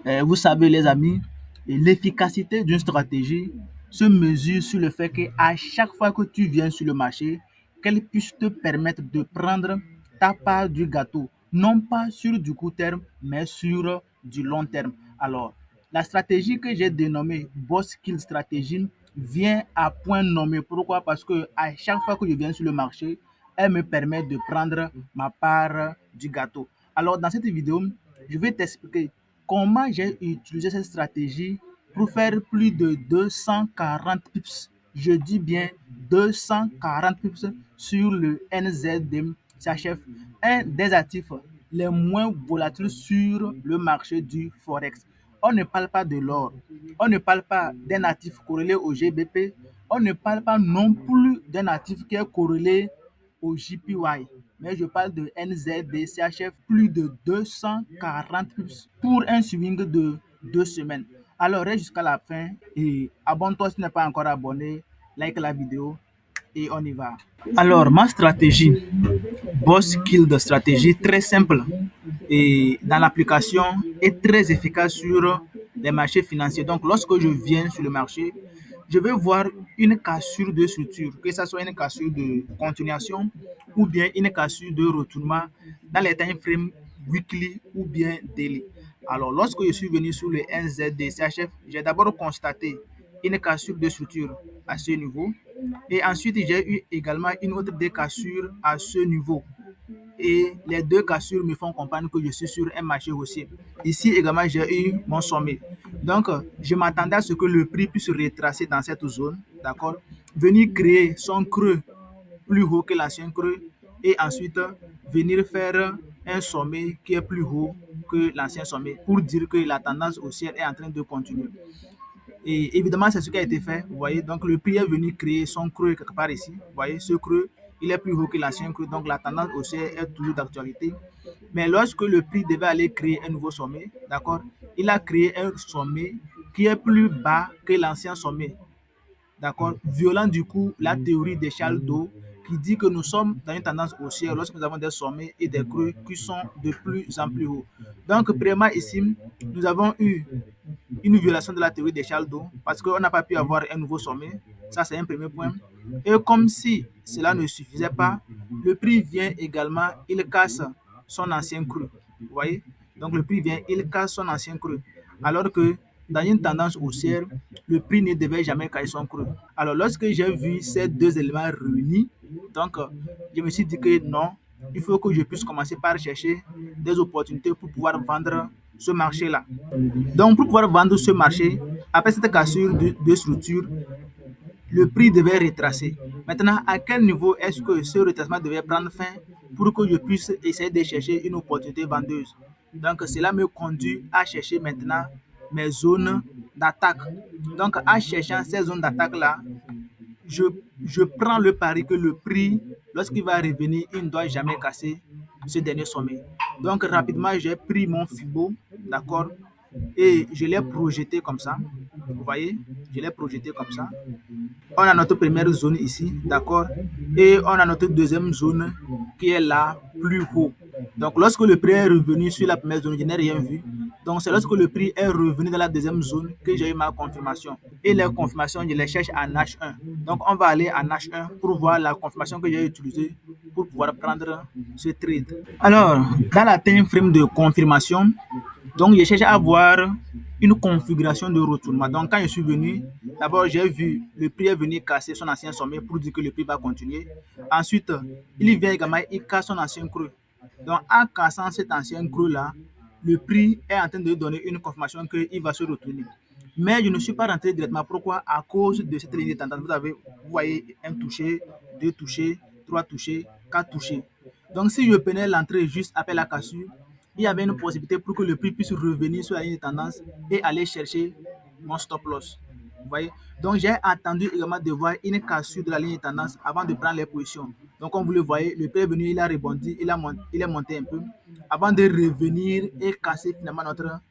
Vous savez, les amis, l'efficacité d'une stratégie se mesure sur le fait qu'à chaque fois que tu viens sur le marché, qu'elle puisse te permettre de prendre ta part du gâteau, non pas sur du court terme, mais sur du long terme. Alors, la stratégie que j'ai dénommée Boss Kill Strategy vient à point nommé. Pourquoi? Parce que à chaque fois que je viens sur le marché, elle me permet de prendre ma part du gâteau. Alors, dans cette vidéo, je vais t'expliquer comment j'ai utilisé cette stratégie pour faire plus de 240 pips. Je dis bien 240 pips sur le NZD CHF, un des actifs les moins volatiles sur le marché du Forex. On ne parle pas de l'or, on ne parle pas d'un actif corrélé au GBP, on ne parle pas non plus d'un actif qui est corrélé au JPY, mais je parle de NZD-CHF, plus de 240 pips pour un swing de 2 semaines. Alors reste jusqu'à la fin et abonne-toi si tu n'es pas encore abonné, like la vidéo et on y va. Alors ma stratégie, Boss Kill de stratégie très simple et dans l'application est très efficace sur les marchés financiers. Donc lorsque je viens sur le marché, je vais voir une cassure de structure, que ce soit une cassure de continuation ou bien une cassure de retournement dans les time frames weekly ou bien daily. Alors, lorsque je suis venu sur le NZD-CHF, j'ai d'abord constaté une cassure de structure à ce niveau et ensuite j'ai eu également une autre décassure à ce niveau et les deux cassures me font comprendre que je suis sur un marché haussier. Ici également, j'ai eu mon sommet. Donc, je m'attendais à ce que le prix puisse retracer dans cette zone, d'accord, venir créer son creux plus haut que l'ancien creux et ensuite venir faire un sommet qui est plus haut que l'ancien sommet pour dire que la tendance haussière est en train de continuer. Et évidemment, c'est ce qui a été fait. Vous voyez, donc le prix est venu créer son creux quelque part ici. Vous voyez, ce creux, il est plus haut que l'ancien creux. Donc la tendance haussière est toujours d'actualité. Mais lorsque le prix devait aller créer un nouveau sommet, d'accord, il a créé un sommet qui est plus bas que l'ancien sommet, d'accord, violant du coup la théorie d'échelle d'eau qui dit que nous sommes dans une tendance haussière lorsque nous avons des sommets et des creux qui sont de plus en plus hauts. Donc, premièrement, ici, nous avons eu une violation de la théorie d'échelle d'eau parce qu'on n'a pas pu avoir un nouveau sommet. Ça, c'est un premier point. Et comme si cela ne suffisait pas, le prix vient également, il casse son ancien creux. Vous voyez? Donc, le prix vient, il casse son ancien creux. Alors que dans une tendance haussière, le prix ne devait jamais casser son creux. Alors, lorsque j'ai vu ces deux éléments réunis, donc, je me suis dit que non, il faut que je puisse commencer par chercher des opportunités pour pouvoir vendre ce marché-là. Donc, pour pouvoir vendre ce marché, après cette cassure de structure, le prix devait retracer. Maintenant, à quel niveau est-ce que ce retracement devait prendre fin pour que je puisse essayer de chercher une opportunité vendeuse? Donc, cela me conduit à chercher maintenant mes zones d'attaque. Donc, en cherchant ces zones d'attaque-là, je, je prends le pari que le prix, lorsqu'il va revenir, il ne doit jamais casser ce dernier sommet. Donc, rapidement, j'ai pris mon FIBO, d'accord, et je l'ai projeté comme ça. Vous voyez, je l'ai projeté comme ça. On a notre première zone ici, d'accord, et on a notre deuxième zone qui est là, plus haut. Donc, lorsque le prix est revenu sur la première zone, je n'ai rien vu. Donc, c'est lorsque le prix est revenu dans la deuxième zone que j'ai eu ma confirmation. Et les confirmations, je les cherche en H1. Donc, on va aller en H1 pour voir la confirmation que j'ai utilisée pour pouvoir prendre ce trade. Alors, dans la time frame de confirmation, donc je cherche à avoir une configuration de retournement. Donc, quand je suis venu, d'abord, j'ai vu le prix est venu casser son ancien sommet pour dire que le prix va continuer. Ensuite, il vient également, il casse son ancien creux. Donc, en cassant cet ancien creux-là, le prix est en train de donner une confirmation qu'il va se retourner. Mais je ne suis pas rentré directement. Pourquoi? À cause de cette ligne de tendance. Vous voyez un touché, deux touchés, trois touchés, quatre touchés. Donc, si je prenais l'entrée juste après la cassure, il y avait une possibilité pour que le prix puisse revenir sur la ligne de tendance et aller chercher mon stop loss. Vous voyez? Donc, j'ai attendu également de voir une cassure de la ligne de tendance avant de prendre les positions. Donc, comme vous le voyez, le prix est venu, il a rebondi, il est monté un peu avant de revenir et casser finalement notre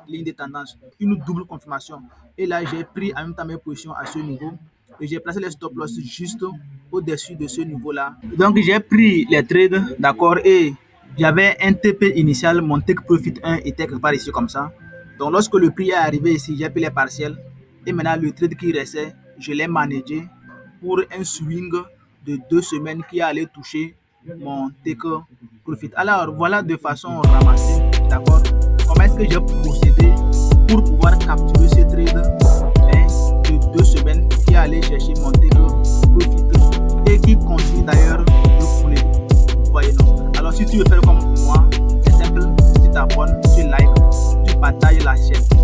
ligne de tendance. Une double confirmation. Et là, j'ai pris en même temps mes positions à ce niveau et j'ai placé les stop loss juste au-dessus de ce niveau-là. Donc, j'ai pris les trades, d'accord, et j'avais un TP initial, mon take profit 1 était quelque part ici comme ça. Donc, lorsque le prix est arrivé ici, j'ai pris les partiels. Et maintenant, le trade qui restait, je l'ai managé pour un swing de 2 semaines qui allait toucher mon take profit. Alors, voilà de façon ramassée, d'accord, comment est-ce que j'ai procédé pour pouvoir capturer ce trade de 2 semaines qui allait chercher mon take profit et qui continue d'ailleurs de couler. Vous voyez, non? Alors, si tu veux faire comme moi, c'est simple, tu t'abonnes, tu likes, tu partages la chaîne.